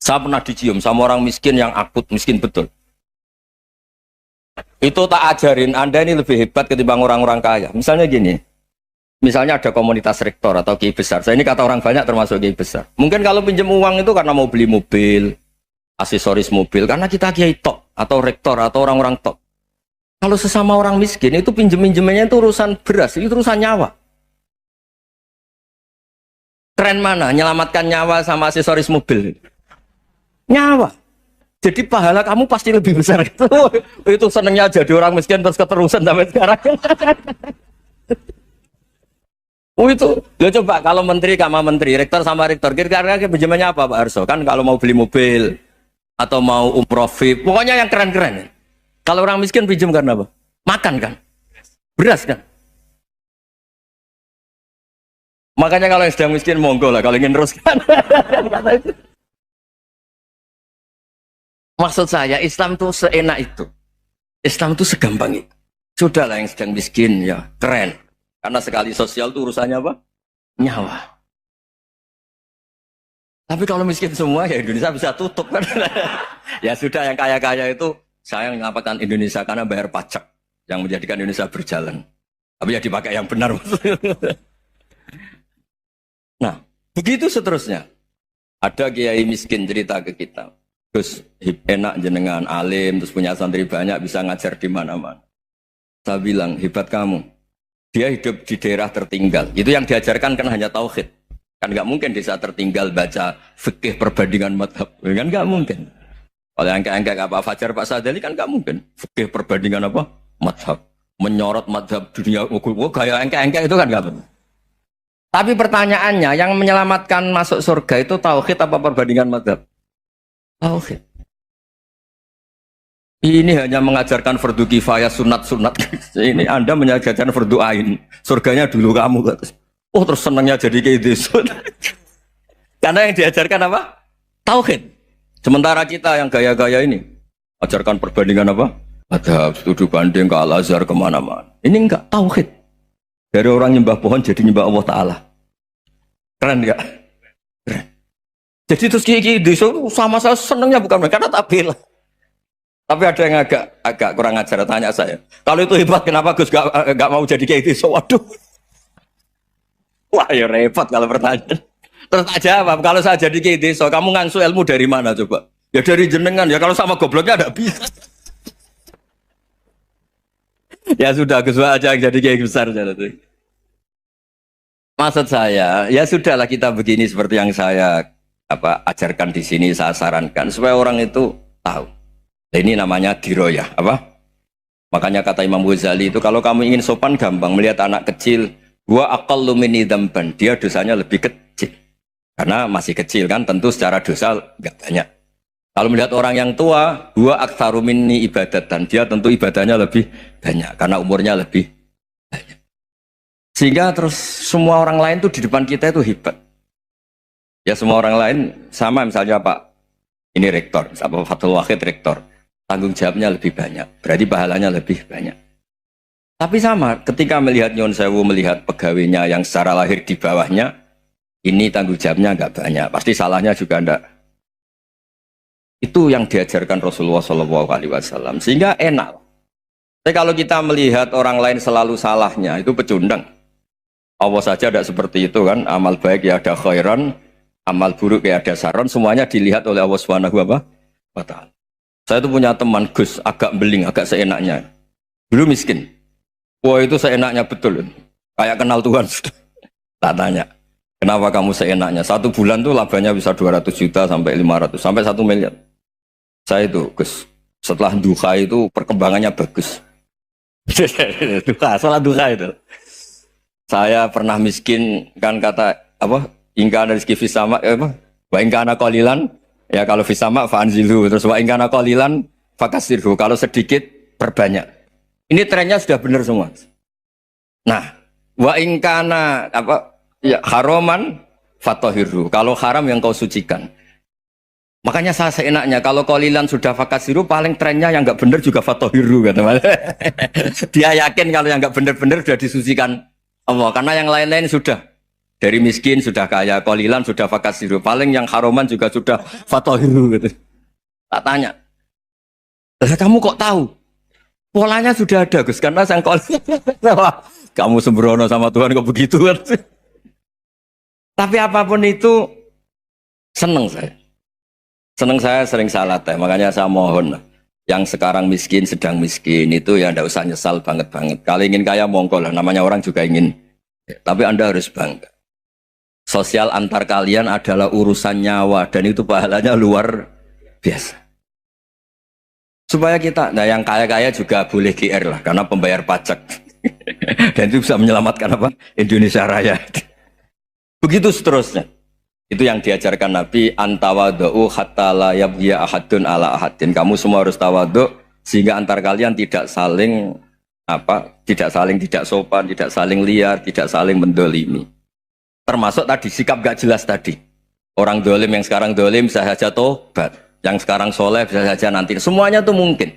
Saya pernah dicium sama orang miskin yang akut, miskin betul. Itu tak ajarin, Anda ini lebih hebat ketimbang orang-orang kaya. Misalnya gini, misalnya ada komunitas rektor atau kiai besar. Saya ini kata orang banyak termasuk kiai besar. Mungkin kalau pinjam uang itu karena mau beli mobil, aksesoris mobil, karena kita kiai tok, atau rektor, atau orang-orang tok. Kalau sesama orang miskin itu pinjem-pinjemannya itu urusan beras, itu urusan nyawa. Keren mana? Nyelamatkan nyawa sama aksesoris mobil. Nyawa. Jadi pahala kamu pasti lebih besar. Itu senengnya jadi orang miskin terus keterusan sampai sekarang. Oh itu, ya coba kalau menteri sama menteri, rektor sama rektor, kira-kira pinjamannya apa Pak Arso? Kan kalau mau beli mobil atau mau umroh VIP, pokoknya yang keren-keren. Kalau orang miskin pinjam karena apa? Makan kan? Beras kan? Makanya kalau yang sedang miskin monggo lah, kalau ingin teruskan. Maksud saya Islam itu seenak itu. Islam itu segampang itu. Sudahlah yang sedang miskin ya keren. Karena sekali sosial itu urusannya apa? Nyawa. Tapi kalau miskin semua ya Indonesia bisa tutup kan. Ya sudah yang kaya-kaya itu saya mengatakan Indonesia karena bayar pajak yang menjadikan Indonesia berjalan. Tapi ya dipakai yang benar. Nah, begitu seterusnya. Ada kiai miskin cerita ke kita. Terus enak jenengan alim, terus punya santri banyak, bisa ngajar di mana-mana. Saya bilang, hebat kamu. Dia hidup di daerah tertinggal. Itu yang diajarkan kan hanya tauhid. Kan nggak mungkin desa tertinggal baca fikih perbandingan madhab. Kan nggak mungkin. Kalau yang kayak Pak Fajar, Pak Sadali kan nggak mungkin. Fikih perbandingan apa? Madhab. Menyorot madhab dunia. Gaya engke-engke itu kan nggak benar. Tapi pertanyaannya, yang menyelamatkan masuk surga itu tauhid apa perbandingan madhab? Tauhid. Ini hanya mengajarkan fardu kifayah, sunat-sunat. Ini Anda mengajarkan fardu ain. Surganya dulu kamu. Oh terus senangnya jadi kayak gitu. Karena yang diajarkan apa? Tauhid. Sementara kita yang gaya-gaya ini ajarkan perbandingan apa? Ada studi banding ke Al-Azhar kemana-mana. Ini enggak tauhid. Dari orang nyembah pohon jadi nyembah Allah Ta'ala. Keren enggak? Keren. Jadi terus kiai desa sama saya senangnya bukan mereka karena tak bela. Tapi ada yang agak kurang ajar tanya saya. Kalau itu hebat kenapa Gus gak mau jadi kiai desa? Waduh. Wah ya repot kalau pertanyaan. Terus tak jawab, kalau saya jadi kiai desa, kamu ngangsu ilmu dari mana coba? Ya dari jenengan, ya kalau sama gobloknya ada bisa. Ya sudah, Gus aja yang jadi kiai besar. Maksud saya, ya sudahlah kita begini seperti yang saya ajarkan di sini, saya sarankan supaya orang itu tahu. Nah, ini namanya diroyah, apa? Makanya kata Imam Ghazali itu kalau kamu ingin sopan gampang melihat anak kecil, gua aqallu minni dzamban, dia dosanya lebih kecil. Karena masih kecil kan, tentu secara dosa enggak banyak. Kalau melihat orang yang tua, gua aktsaru minni ibadatan, dia tentu ibadahnya lebih banyak karena umurnya lebih banyak. Sehingga terus semua orang lain tuh di depan kita itu hebat. Ya semua orang lain sama misalnya Pak ini rektor, apa Fathul Wahid rektor, tanggung jawabnya lebih banyak, berarti pahalanya lebih banyak. Tapi sama, ketika melihat Nyon Sewu, melihat pegawainya yang secara lahir di bawahnya, ini tanggung jawabnya nggak banyak, pasti salahnya juga enggak. Itu yang diajarkan Rasulullah SAW, sehingga enak. Tapi kalau kita melihat orang lain selalu salahnya, itu pecundang. Allah saja tidak seperti itu kan, amal baik ya ada khairan, amal buruk ya ada saron, semuanya dilihat oleh Allah Subhanahu wa Ta'ala. Saya itu punya teman Gus, agak beling, agak seenaknya. Dulu miskin. Wah itu seenaknya betul. Kayak kenal Tuhan sudah. Tak tanya, kenapa kamu seenaknya? 1 bulan tuh labanya bisa 200 juta sampai 500, sampai 1 miliar. Saya itu Gus, setelah duha itu perkembangannya bagus. Duha, salah duha itu. Saya pernah miskin, kan kata, apa, ingkana rizki fisama, wa ingkana qalilan, ya kalau fisama fa'anzilu, terus wa ingkana qalilan fakasirhu, kalau sedikit perbanyak. Ini trennya sudah benar semua. Nah, wa ingkana apa ya haraman fatohiru, kalau haram yang kau sucikan. Makanya saya seenaknya kalau qalilan sudah fakasiru, paling trennya yang nggak benar juga fatohiru kata. Dia yakin kalau yang nggak benar-benar sudah disucikan Allah, karena yang lain-lain sudah Dari miskin sudah kaya, qalilan sudah fakasiru. Paling yang haroman juga sudah fatohiru gitu. Tak tanya, lah kamu kok tahu? Polanya sudah ada Gus, karena sang qalilan. Kamu sembrono sama Tuhan kok begitu kan? Tapi apapun itu seneng saya. Seneng saya sering salah teh, makanya saya mohon yang sekarang miskin sedang miskin itu ya ndak usah nyesal banget-banget. Kalau ingin kaya monggo lah, namanya orang juga ingin. Tapi Anda harus bangga. Sosial antar kalian adalah urusan nyawa dan itu pahalanya luar biasa. Supaya kita, nah yang kaya-kaya juga boleh GR lah karena pembayar pajak. Dan itu bisa menyelamatkan apa? Indonesia Raya. Begitu seterusnya. Itu yang diajarkan Nabi, antawadhu hatta la yabghiya ahadun ala ahadin. Kamu semua harus tawadhu sehingga antar kalian tidak saling tidak sopan, tidak saling liar, tidak saling mendolimi. Termasuk tadi sikap gak jelas tadi. Orang dolim yang sekarang dolim bisa saja tobat, yang sekarang soleh bisa saja nanti. Semuanya tuh mungkin.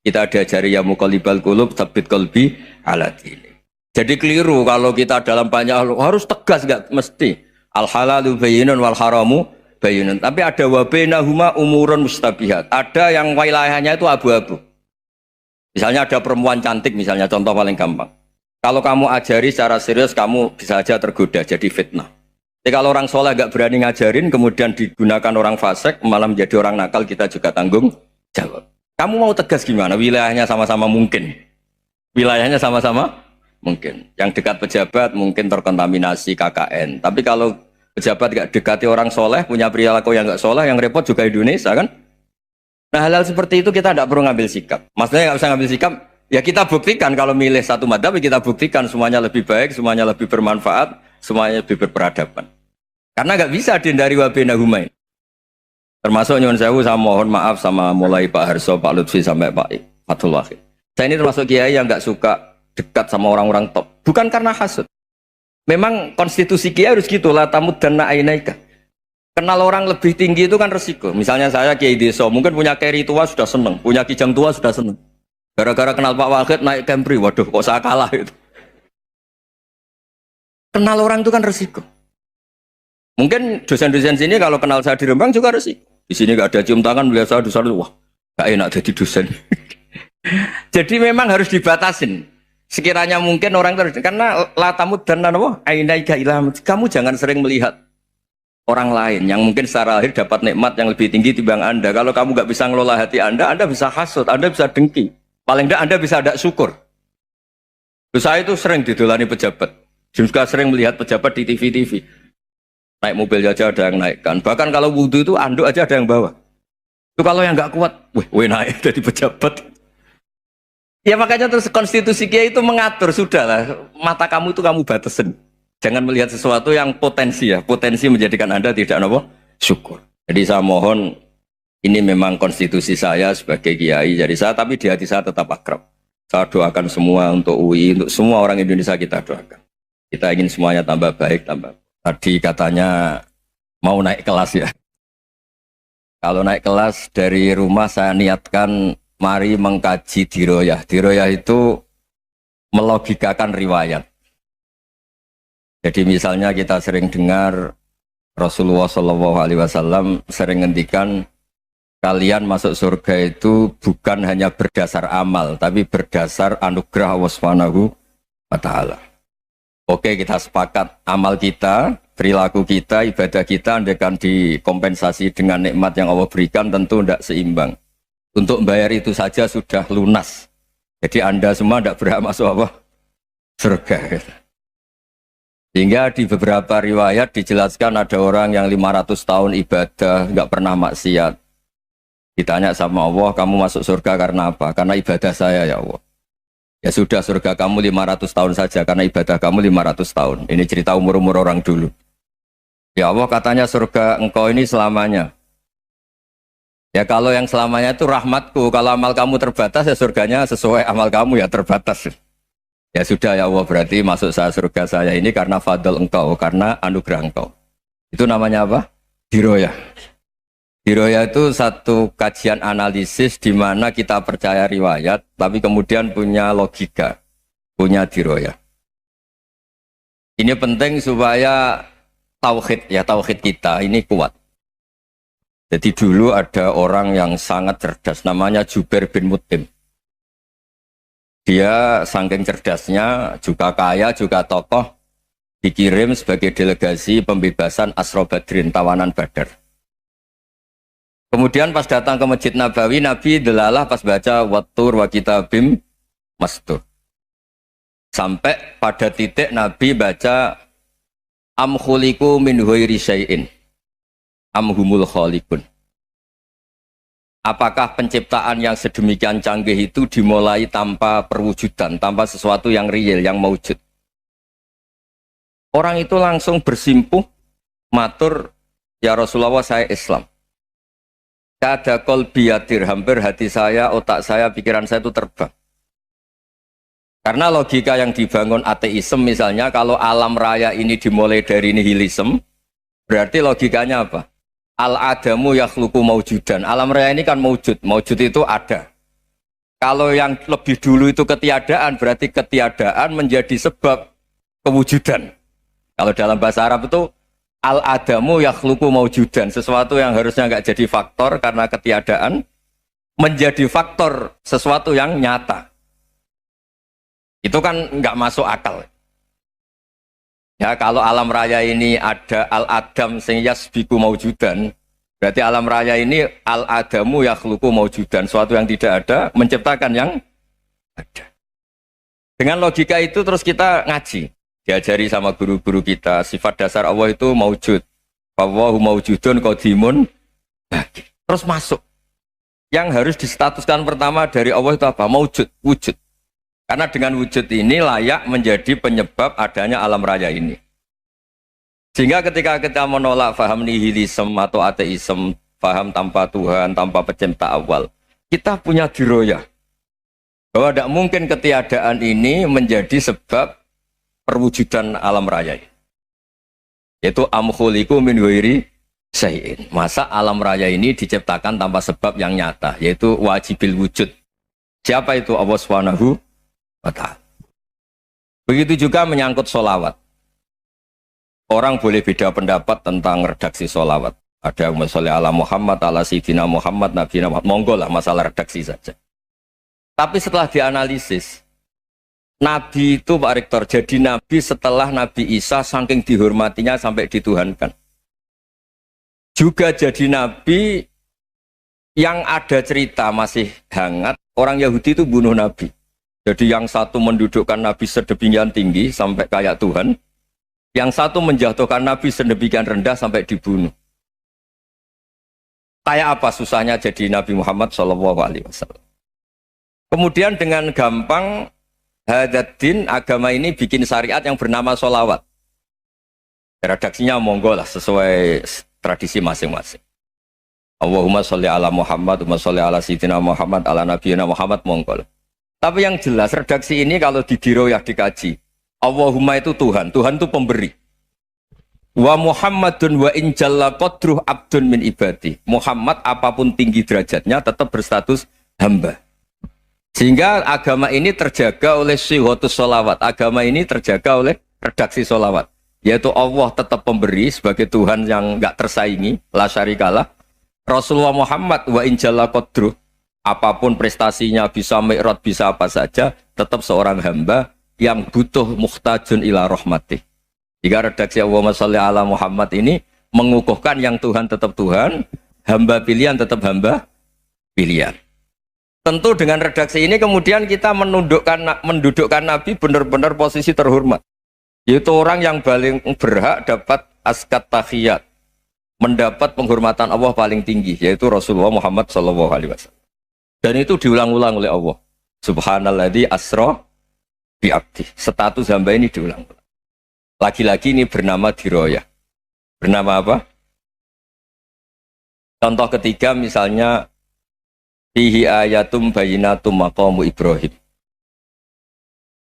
Kita diajari ya muqallibal qulub tsabbit qalbi ala dini. Jadi keliru kalau kita dalam banyak harus tegas, gak mesti. Al halalu bayyinun wal haramu bayyinun. Tapi ada wa bainahuma umurun mustabihat. Ada yang wilayahnya itu abu-abu. Misalnya ada perempuan cantik, misalnya contoh paling gampang. Kalau kamu ajari secara serius, kamu bisa saja tergoda jadi fitnah. Jadi kalau orang soleh gak berani ngajarin, kemudian digunakan orang fasik, malah menjadi orang nakal, kita juga tanggung jawab. Kamu mau tegas gimana? Wilayahnya sama-sama mungkin. Wilayahnya sama-sama mungkin. Yang dekat pejabat mungkin terkontaminasi KKN. Tapi kalau pejabat gak dekati orang soleh, punya perilaku yang gak soleh, yang repot juga Indonesia kan? Nah hal-hal seperti itu kita tidak perlu ngambil sikap. Maksudnya nggak usah ngambil sikap, ya kita buktikan kalau milih satu madzhab, kita buktikan semuanya lebih baik, semuanya lebih bermanfaat, semuanya lebih berperadaban. Karena nggak bisa dihindari wa bainahuma. Termasuk nyuwun sewu, saya mohon maaf sama mulai Pak Harso, Pak Lutfi sampai Pak Fathul Wahid. Saya ini termasuk kiai yang nggak suka dekat sama orang-orang top. Bukan karena hasud. Memang konstitusi kiai harus gitu, la tamuddanna ainaika. Kenal orang lebih tinggi itu kan resiko. Misalnya saya kiai desa, mungkin punya keri tua sudah seneng, punya kijang tua sudah seneng. Gara-gara kenal Pak Wahid naik Camry, waduh kok saya kalah itu. Kenal orang itu kan resiko. Mungkin dosen-dosen sini kalau kenal saya di Rembang juga resiko. Di sini gak ada cium tangan, melihat saya dosen, wah gak enak jadi dosen. Jadi memang harus dibatasin. Sekiranya mungkin orang terus, karena latamud dan nanawa, ainaika ilham. Kamu jangan sering melihat orang lain yang mungkin secara lahir dapat nikmat yang lebih tinggi timbang Anda. Kalau kamu nggak bisa ngelola hati Anda bisa hasut, Anda bisa dengki. Paling tidak Anda bisa ada syukur. Saya itu sering didolani pejabat. Juga sering melihat pejabat di TV-TV. Naik mobil aja ada yang naikkan. Bahkan kalau wudhu itu anduk aja ada yang bawa. Itu kalau yang nggak kuat, weh naik jadi pejabat. Ya makanya terus konstitusi kiai itu mengatur, sudahlah mata kamu itu kamu batasin. Jangan melihat sesuatu yang potensi ya, potensi menjadikan Anda tidak apa? Syukur. Jadi saya mohon, ini memang konstitusi saya sebagai kiai, jadi saya, tapi di hati saya tetap akrab. Saya doakan semua untuk UI, untuk semua orang Indonesia kita doakan. Kita ingin semuanya tambah baik, tambah. Tadi katanya mau naik kelas ya. Kalau naik kelas dari rumah saya niatkan mari mengkaji diroyah. Diroyah itu melogikakan riwayat. Jadi misalnya kita sering dengar Rasulullah SAW sering ngendikan kalian masuk surga itu bukan hanya berdasar amal, tapi berdasar anugerah Allah Subhanahu wa Ta'ala. Oke, kita sepakat amal kita, perilaku kita, ibadah kita andaikan dikompensasi dengan nikmat yang Allah berikan tentu tidak seimbang. Untuk membayar itu saja sudah lunas. Jadi Anda semua tidak berhak masuk apa? Surga. Sehingga di beberapa riwayat dijelaskan ada orang yang 500 tahun ibadah, nggak pernah maksiat. Ditanya sama Allah, kamu masuk surga karena apa? Karena ibadah saya ya Allah. Ya sudah, surga kamu 500 tahun saja, karena ibadah kamu 500 tahun. Ini cerita umur-umur orang dulu. Ya Allah katanya surga engkau ini selamanya. Ya kalau yang selamanya itu rahmatku, kalau amal kamu terbatas ya surganya sesuai amal kamu ya terbatas. Ya sudah ya Allah, berarti masuk saya surga saya ini karena fadl engkau, karena anugerah engkau. Itu namanya apa? Diroyah. Diroyah itu satu kajian analisis di mana kita percaya riwayat, tapi kemudian punya logika, punya diroyah. Ini penting supaya tauhid kita ini kuat. Jadi dulu ada orang yang sangat cerdas, namanya Jubair bin Mut'im. Dia saking cerdasnya, juga kaya, juga tokoh, dikirim sebagai delegasi pembebasan Asra Badrin, tawanan Badar. Kemudian pas datang ke Masjid Nabawi, Nabi delalah pas baca Wattur wa kitabim mastur. Sampai pada titik Nabi baca Am khuliqu min ghairi syai'in am humul khaliqun. Apakah penciptaan yang sedemikian canggih itu dimulai tanpa perwujudan, tanpa sesuatu yang real, yang maujud? Orang itu langsung bersimpuh, matur, ya Rasulullah saya Islam. Kada qalbi yatir, hampir hati saya, otak saya, pikiran saya itu terbang. Karena logika yang dibangun ateisme misalnya, kalau alam raya ini dimulai dari nihilisme, berarti logikanya apa? Al-adamu yakhluqu maujudan. Alam raya ini kan maujud. Maujud itu ada. Kalau yang lebih dulu itu ketiadaan, berarti ketiadaan menjadi sebab kewujudan. Kalau dalam bahasa Arab itu al-adamu yakhluqu maujudan. Sesuatu yang harusnya nggak jadi faktor karena ketiadaan, menjadi faktor sesuatu yang nyata. Itu kan nggak masuk akal. Ya, kalau alam raya ini ada al-adam sing yasbiku maujudan, berarti alam raya ini al-adamu yakhluqu maujudan, suatu yang tidak ada menciptakan yang ada. Dengan logika itu terus kita ngaji, diajari sama guru-guru kita, sifat dasar Allah itu maujud. Wallahu maujudun qadimun. Terus masuk. Yang harus distatuskan pertama dari Allah itu apa? Maujud, wujud. Karena dengan wujud ini layak menjadi penyebab adanya alam raya ini. Sehingga ketika kita menolak faham nihilisme atau ateisme, faham tanpa Tuhan, tanpa pencipta awal, kita punya diroyah. Bahwa tidak mungkin ketiadaan ini menjadi sebab perwujudan alam raya ini. Yaitu am khuliqu min ghairi syai'in. Masa alam raya ini diciptakan tanpa sebab yang nyata, yaitu wajibil wujud. Siapa itu? Allah Subhanahu wa ta'ala. Begitu juga menyangkut sholawat. Orang boleh beda pendapat tentang redaksi sholawat. Ada yang sholli ala Muhammad, ala Sayyidina Muhammad, Nabi Muhammad. Monggo lah masalah redaksi saja. Tapi setelah dianalisis, Nabi itu Pak Rektor jadi Nabi setelah Nabi Isa saking dihormatinya sampai dituhankan. Juga jadi Nabi yang ada cerita masih hangat, orang Yahudi itu bunuh Nabi. Jadi yang satu mendudukkan Nabi sedemikian tinggi sampai kayak Tuhan, yang satu menjatuhkan Nabi sedemikian rendah sampai dibunuh. Kayak apa susahnya jadi Nabi Muhammad SAW. Kemudian dengan gampang Hadaddin agama ini bikin syariat yang bernama sholawat. Redaksinya monggo lah sesuai tradisi masing-masing. Allahumma sholli ala Muhammad, Allahumma sholli ala Sayyidina Muhammad, ala Nabiyina Muhammad, monggo lah. Tapi yang jelas redaksi ini kalau didiroyah dikaji, Allahumma itu Tuhan, Tuhan itu pemberi. Wa Muhammadun wa injalla qadruh abdun min ibadi. Muhammad apapun tinggi derajatnya tetap berstatus hamba. Sehingga agama ini terjaga oleh syihotus sholawat. Agama ini terjaga oleh redaksi sholawat. Yaitu Allah tetap pemberi sebagai Tuhan yang enggak tersaingi, la syarikalah. Rasulullah Muhammad wa injalla qadruh. Apapun prestasinya, bisa mi'raj, bisa apa saja, tetap seorang hamba yang butuh muhtajun ila rahmatih. Jika redaksi Allahumma sholli ala Muhammad ini mengukuhkan yang Tuhan tetap Tuhan, hamba pilihan tetap hamba pilihan. Tentu dengan redaksi ini kemudian kita mendudukkan Nabi benar-benar posisi terhormat. Yaitu orang yang paling berhak dapat askat tahiyat, mendapat penghormatan Allah paling tinggi, yaitu Rasulullah Muhammad SAW. Dan itu diulang-ulang oleh Allah. Subhanalladzi asra bi abdi. Status hamba ini diulang-ulang. Lagi-lagi ini bernama diroyah. Bernama apa? Contoh ketiga misalnya fihi ayatum bayinatum maqamu Ibrahim.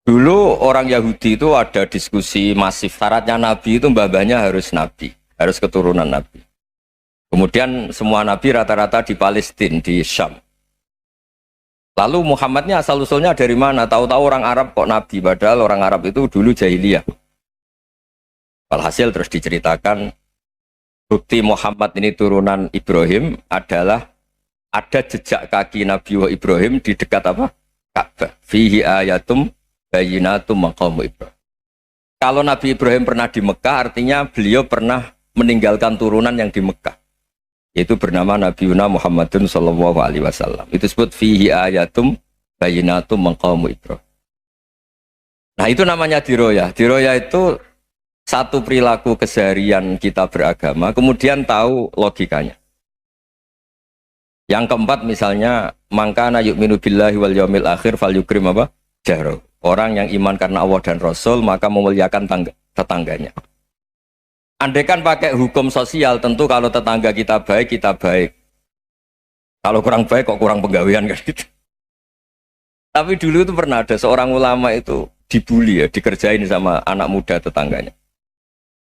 Dulu orang Yahudi itu ada diskusi masif. Syaratnya Nabi itu mbah-mbahnya harus Nabi. Harus keturunan Nabi. Kemudian semua Nabi rata-rata di Palestina, di Syam. Lalu Muhammadnya asal-usulnya dari mana? Tahu-tahu orang Arab kok Nabi, padahal orang Arab itu dulu jahiliyah. Walhasil terus diceritakan bukti Muhammad ini turunan Ibrahim adalah ada jejak kaki Nabi Ibrahim di dekat apa? Ka'bah. Fihi ayatum bayyinatum maqamu Ibrahim. Kalau Nabi Ibrahim pernah di Mekah, artinya beliau pernah meninggalkan turunan yang di Mekah. Yaitu bernama Nabiuna Muhammadun sallallahu alaihi wasallam. Itu disebut fihi ayatum bayyinatum maqamu Ibrahim. Nah, itu namanya diroyah. Diroyah itu satu perilaku keseharian kita beragama, kemudian tahu logikanya. Yang keempat misalnya, mangkana yu'minu billahi wal yaumil akhir fal yukrim apa? Jaro. Orang yang iman karena Allah dan Rasul, maka memuliakan tetangganya. Andaikan pakai hukum sosial, tentu kalau tetangga kita baik, kita baik. Kalau kurang baik, kok kurang penggawean kan gitu. Tapi dulu itu pernah ada seorang ulama itu dibully ya, dikerjain sama anak muda tetangganya.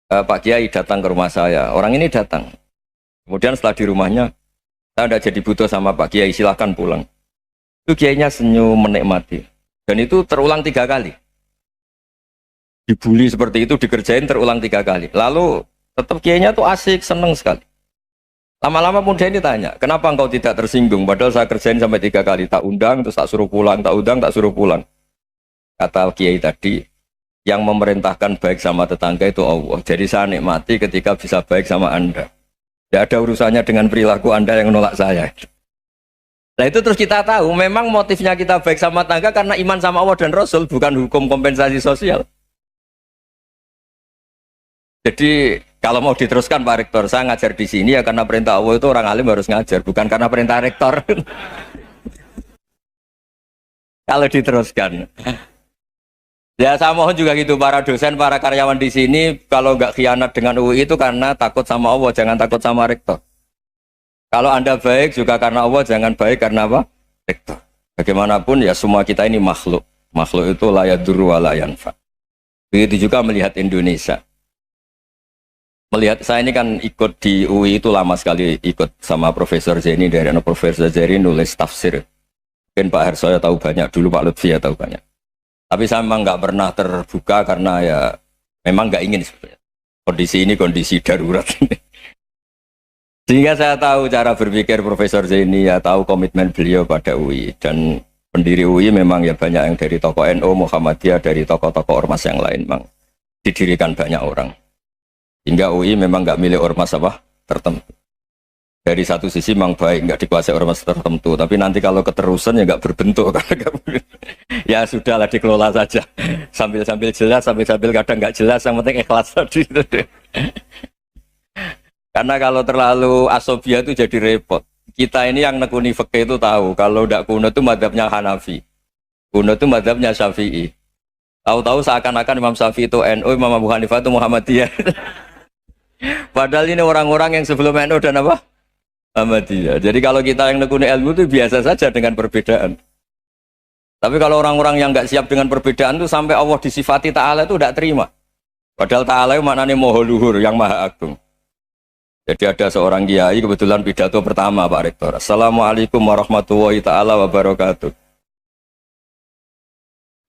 Pak Kiai datang ke rumah saya, orang ini datang. Kemudian setelah di rumahnya, saya tidak jadi butuh sama Pak Kiai, silahkan pulang. Itu Kiainya senyum menikmati. Dan itu terulang 3 kali. Dibully seperti itu, dikerjain terulang 3 kali. Lalu tetap Kiainya tuh asik, seneng sekali. Lama-lama muda ini tanya, kenapa engkau tidak tersinggung? Padahal saya kerjain sampai 3 kali, tak undang, terus tak suruh pulang, tak undang, tak suruh pulang. Kata Kiai tadi, yang memerintahkan baik sama tetangga itu Allah. Jadi saya nikmati ketika bisa baik sama Anda. Tidak ada urusannya dengan perilaku Anda yang menolak saya. Nah itu terus kita tahu, memang motifnya kita baik sama tetangga karena iman sama Allah dan Rasul, bukan hukum kompensasi sosial. Jadi kalau mau diteruskan Pak Rektor, saya ngajar di sini ya karena perintah Allah itu orang alim harus ngajar, bukan karena perintah Rektor. Kalau diteruskan. Ya saya mohon juga gitu para dosen, para karyawan di sini kalau nggak khianat dengan UI itu karena takut sama Allah, jangan takut sama rektor. Kalau Anda baik juga karena Allah, jangan baik karena apa? Rektor. Bagaimanapun ya semua kita ini makhluk. Makhluk itu la yadurru wa la yanfa. Begitu juga melihat Indonesia. Melihat saya ini kan ikut di UI itu lama sekali ikut sama Profesor Zeni dari Profesor Zeni nulis tafsir. Mungkin Pak Harsoyo tahu banyak, dulu Pak Lutfi ya tahu banyak. Tapi saya memang nggak pernah terbuka karena ya memang nggak ingin sebenarnya. Kondisi ini kondisi darurat. Sehingga saya tahu cara berpikir Profesor Zaini, ya tahu komitmen beliau pada UI. Dan pendiri UI memang ya banyak yang dari tokoh NU, Muhammadiyah, dari tokoh-tokoh ormas yang lain memang didirikan banyak orang. Hingga UI memang nggak milik ormas apa tertentu. Dari satu sisi memang baik, nggak dikuasai ormas tertentu, tapi nanti kalau keterusan ya nggak berbentuk. Ya sudahlah dikelola saja, sambil-sambil jelas, sambil-sambil kadang nggak jelas, yang penting ikhlas tadi. Karena kalau terlalu asobia itu jadi repot. Kita ini yang nekuni fikih itu tahu, kalau tidak kuno itu madhabnya Hanafi, kuno itu madhabnya Syafi'i. Tahu-tahu seakan-akan Imam Syafi'i itu NU, Imam Abu Hanifah itu Muhammadiyah. Padahal ini orang-orang yang sebelum NU dan apa? Ahmadiyah. Jadi kalau kita yang nekuni ilmu itu biasa saja dengan perbedaan. Tapi kalau orang-orang yang nggak siap dengan perbedaan itu sampai Allah disifati Ta'ala itu tidak terima. Padahal Ta'ala itu maknanya Maha Luhur, yang Maha Agung. Jadi ada seorang kiai kebetulan pidato pertama Pak Rektor. Assalamualaikum warahmatullahi ta'ala wabarakatuh.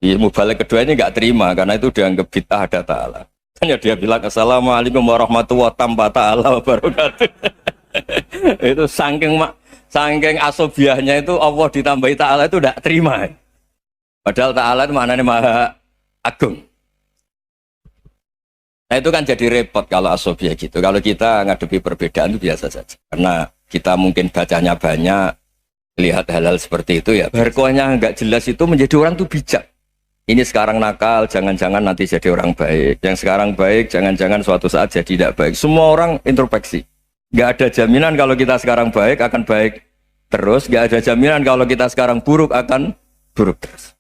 Di mubalik kedua ini nggak terima karena itu dianggap bid'ah ada Ta'ala. Hanya dia bilang Assalamualaikum warahmatullahi ta'ala wabarakatuh. Itu saking asobiahnya itu Allah ditambahi Ta'ala itu tidak terima. Padahal Ta'ala itu maknanya Maha Agung. Nah itu kan jadi repot kalau asobiah gitu. Kalau kita ngadepi perbedaan itu biasa saja. Karena kita mungkin bacanya banyak, lihat hal-hal seperti itu ya. Berkuahnya nggak jelas itu menjadi orang tuh bijak. Ini sekarang nakal, jangan-jangan nanti jadi orang baik. Yang sekarang baik, jangan-jangan suatu saat jadi tidak baik. Semua orang introspeksi. Nggak ada jaminan kalau kita sekarang baik akan baik terus. Nggak ada jaminan kalau kita sekarang buruk akan buruk terus.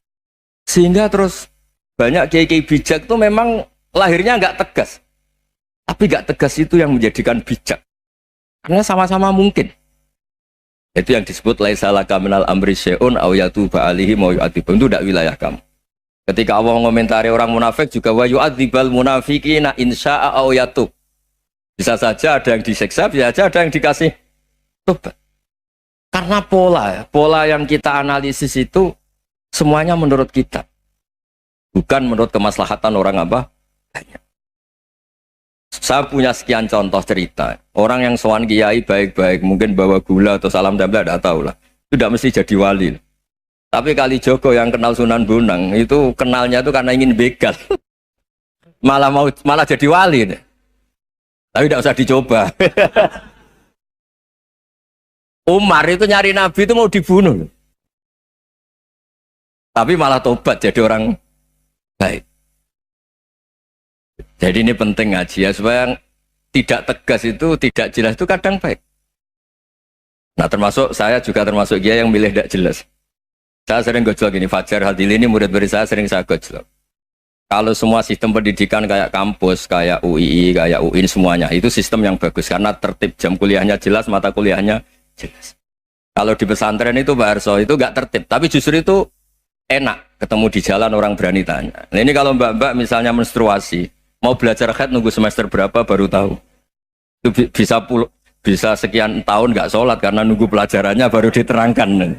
Sehingga terus banyak kiai-kiai bijak itu memang lahirnya nggak tegas. Tapi nggak tegas itu yang menjadikan bijak. Karena sama-sama mungkin. Itu yang disebut laisa laka minal amri syai'un aw yatuba alihi mau yu'adzibum. Itu tidak wilayah kamu. Ketika Allah mengomentari orang munafik juga wa yu'adzibal munafiqina insya'a aw yatub. Bisa saja ada yang disiksa, bisa saja ada yang dikasih tobat. Karena pola yang kita analisis itu semuanya menurut kita. Bukan menurut kemaslahatan orang apa? Banyak. Saya punya sekian contoh cerita. Orang yang sowan kiai baik-baik, mungkin bawa gula atau salam tempel, tidak tahu lah. Itu tidak mesti jadi wali. Tapi Kali Jogo yang kenal Sunan Bonang, itu kenalnya itu karena ingin begal. malah jadi wali. Tapi tidak usah dicoba. Umar itu nyari Nabi itu mau dibunuh. Tapi malah tobat jadi orang baik. Jadi ini penting ngaji ya, supaya tidak tegas itu, tidak jelas itu kadang baik. Nah termasuk saya juga termasuk dia yang milih tidak jelas. Saya sering gojlok gini, Fajar Hadili ini murid-murid saya sering saya gojlok. Kalau semua sistem pendidikan kayak kampus, kayak UII, kayak UIN semuanya, itu sistem yang bagus karena tertib, jam kuliahnya jelas, mata kuliahnya jelas. Kalau di pesantren itu Pak Arso itu nggak tertib, tapi justru itu enak ketemu di jalan orang berani tanya. Nah ini kalau mbak-mbak misalnya menstruasi, mau belajar haid nunggu semester berapa baru tahu. Itu bisa sekian tahun nggak sholat karena nunggu pelajarannya baru diterangkan.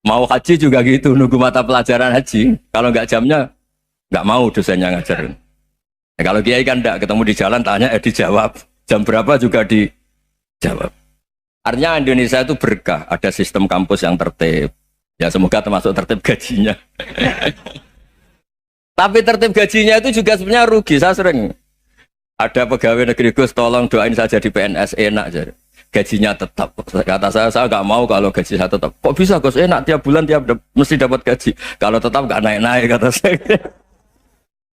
Mau haji juga gitu, nunggu mata pelajaran haji. Kalau nggak jamnya, nggak mau dosennya ngajarin. Ya, kalau kiai kan nggak ketemu di jalan, tanya dijawab. Jam berapa juga dijawab. Artinya Indonesia itu berkah, ada sistem kampus yang tertib. Ya semoga termasuk tertib gajinya. Tapi tertib gajinya itu juga sebenarnya rugi. Saya sering ada pegawai negeri Gus, tolong doain saja di PNS enak jadi. Gajinya tetap. Kata saya nggak mau kalau gaji saya tetap. Kok bisa Gus enak tiap bulan mesti dapat gaji. Kalau tetap nggak naik-naik kata saya.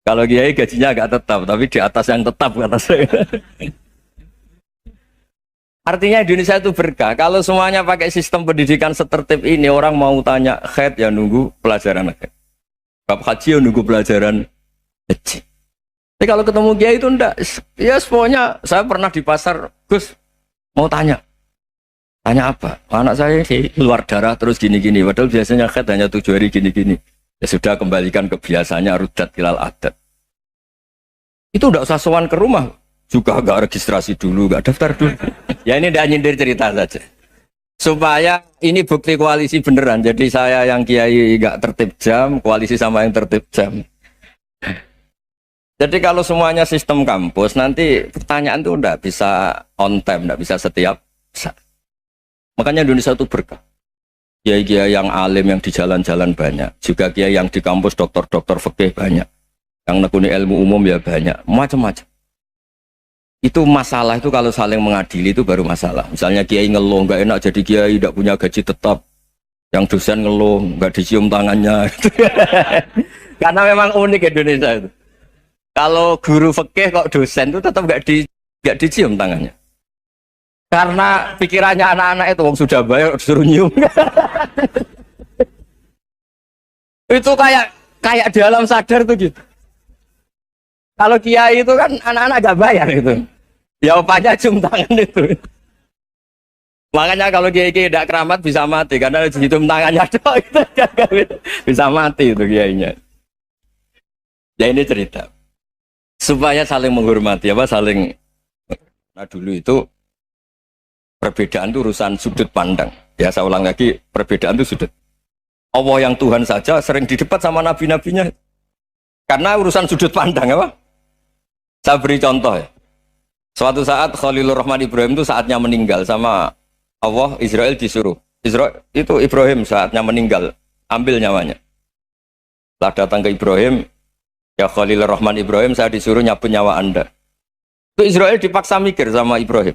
Kalau kiai gajinya nggak tetap, tapi di atas yang tetap kata saya. Artinya Indonesia itu berkah. Kalau semuanya pakai sistem pendidikan setertib ini, orang mau tanya haid ya nunggu pelajaran haid. Bab haji ya nunggu pelajaran haji. Tapi kalau ketemu kiai itu enggak. Ya pokoknya saya pernah di pasar, Gus mau tanya apa? Anak saya keluar darah terus gini-gini. Padahal biasanya haid hanya 7 hari gini-gini. Ya sudah kembalikan ke biasanya rudat hilal adat. Itu enggak usah sowan ke rumah. Juga enggak registrasi dulu, enggak daftar dulu. Ya ini enggak nyindir cerita saja. Supaya ini bukti koalisi beneran. Jadi saya yang kiai enggak tertib jam, koalisi sama yang tertib jam. Jadi kalau semuanya sistem kampus, nanti pertanyaan itu enggak bisa on time, enggak bisa setiap saat. Makanya Indonesia itu berkah. Kiai-kiai yang alim yang di jalan-jalan banyak. Juga kiai yang di kampus dokter-dokter fikih banyak. Yang nekuni ilmu umum ya banyak. Macam-macam. Itu masalah itu kalau saling mengadili itu baru masalah. Misalnya kiai ngeluh, enggak enak jadi kiai, tidak punya gaji tetap. Yang dosen ngeluh, enggak dicium tangannya. Karena memang unik Indonesia itu. Kalau guru fikih kok dosen itu tetap nggak dicium tangannya. Karena pikirannya anak-anak itu wong sudah bayar disuruh nyium. Itu kayak di alam sadar tuh gitu. Kalau kiai itu kan anak-anak gak bayar itu. Ya opanya cium tangan itu. Makanya kalau kiai tidak keramat bisa mati karena cium tangannya doang itu bisa mati itu kiainya. Ya ini cerita. Supaya saling menghormati saling. Nah dulu itu perbedaan itu urusan sudut pandang. Ya saya ulang lagi, perbedaan itu sudut. Allah yang Tuhan saja sering didebat sama nabi-nabinya. Karena urusan sudut pandang apa? Saya beri contoh ya. Suatu saat Khalilur Rahman Ibrahim itu saatnya meninggal sama Allah, Israel disuruh. Israel itu Ibrahim saatnya meninggal, ambil nyawanya. Setelah datang ke Ibrahim, ya Khalilur Rahman Ibrahim, saya disuruh nyabut nyawa Anda. Itu Israel dipaksa mikir sama Ibrahim.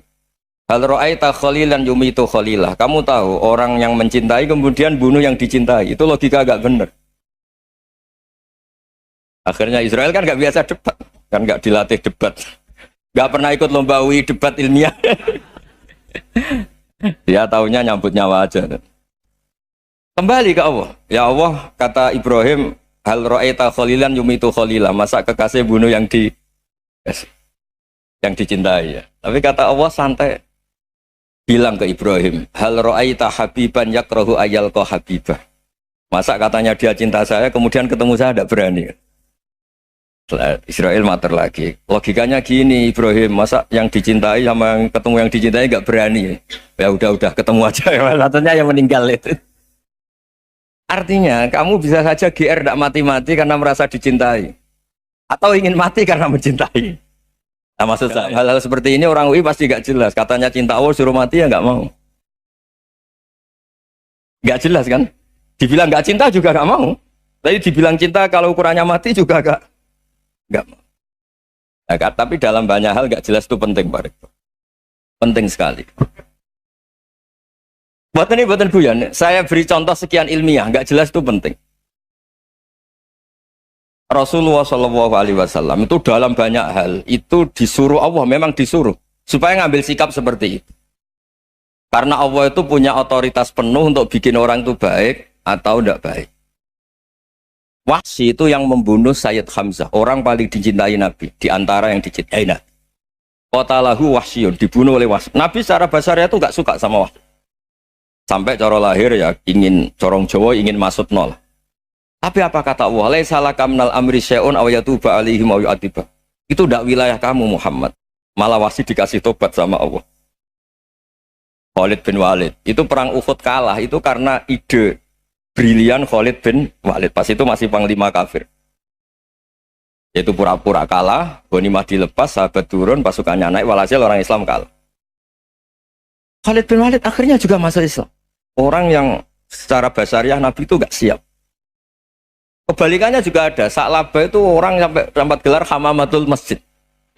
Hal ra'aita khalilan yumitu khalilah. Kamu tahu orang yang mencintai kemudian bunuh yang dicintai. Itu logika agak benar. Akhirnya Israel kan nggak biasa debat, kan nggak dilatih debat, nggak pernah ikut lomba UI debat ilmiah. Dia taunya nyambut nyawa aja. Kembali ke Allah. Ya Allah, kata Ibrahim, hal ra'aita khalilan yumitu khalilah. Masa kekasih bunuh yang dicintai ya. Tapi kata Allah santai. Bilang ke Ibrahim, hal ra'aita habiban yakrahu ayyalqa habibah. Masa katanya dia cinta saya, kemudian ketemu saya tidak berani. Israel mater lagi. Logikanya gini Ibrahim, masa yang dicintai sama yang ketemu yang dicintai nggak berani? Ya udah ketemu aja. Katanya yang meninggal itu. Artinya kamu bisa saja GR tidak mati-mati karena merasa dicintai. atau ingin mati karena mencintai. Nah, maksud saya hal-hal seperti ini orang UI pasti gak jelas. Katanya cinta Allah suruh mati ya nggak mau. Gak jelas kan? Dibilang gak cinta juga gak mau. Tapi dibilang cinta kalau ukurannya mati juga gak mau. Nah, tapi dalam banyak hal gak jelas itu penting, Pak Rektor. Penting sekali. Buatan guyon. Saya beri contoh sekian ilmiah, gak jelas itu penting. Rasulullah Shallallahu Alaihi Wasallam itu dalam banyak hal itu disuruh Allah, memang disuruh supaya ngambil sikap seperti itu. Karena Allah itu punya otoritas penuh untuk bikin orang itu baik atau tidak baik. Wahsy itu yang membunuh Sayyid Hamzah, orang paling dicintai Nabi, di antara yang dicintai Nabi. Qatalahu Wahsyun, dibunuh oleh Wahsy. Nabi secara basarnya itu gak suka sama Wahsy. Sampai cara lahir ya ingin corong Jawa ingin masuk nol. Tapi apa kata Allah? Laisa laka minal amri syai'un aw yatuba alaihim aw yu'adziba. Itu tidak wilayah kamu Muhammad. Malah Wahsy dikasih tobat sama Allah. Khalid bin Walid. Itu perang Uhud kalah itu karena ide brilian Khalid bin Walid. Pas itu masih panglima kafir. Yaitu pura-pura kalah, ghanimah dilepas, sahabat turun, pasukannya naik, walhasil orang Islam kalah. Khalid bin Walid akhirnya juga masuk Islam. Orang yang secara basariah Nabi itu gak siap. Kebalikannya juga ada. Sa'labah itu orang sampai tempat gelar hamamatul masjid.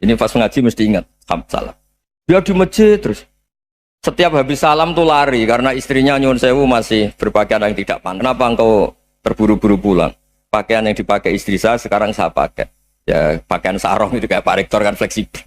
Ini pas ngaji mesti ingat. Salah. Dia di masjid terus. Setiap habis salam tuh lari karena istrinya nyuwun sewu masih berpakaian yang tidak pantas. Kenapa engkau terburu-buru pulang? Pakaian yang dipakai istri saya sekarang saya pakai. Ya pakaian sarong itu kayak Pak Rektor kan fleksibel.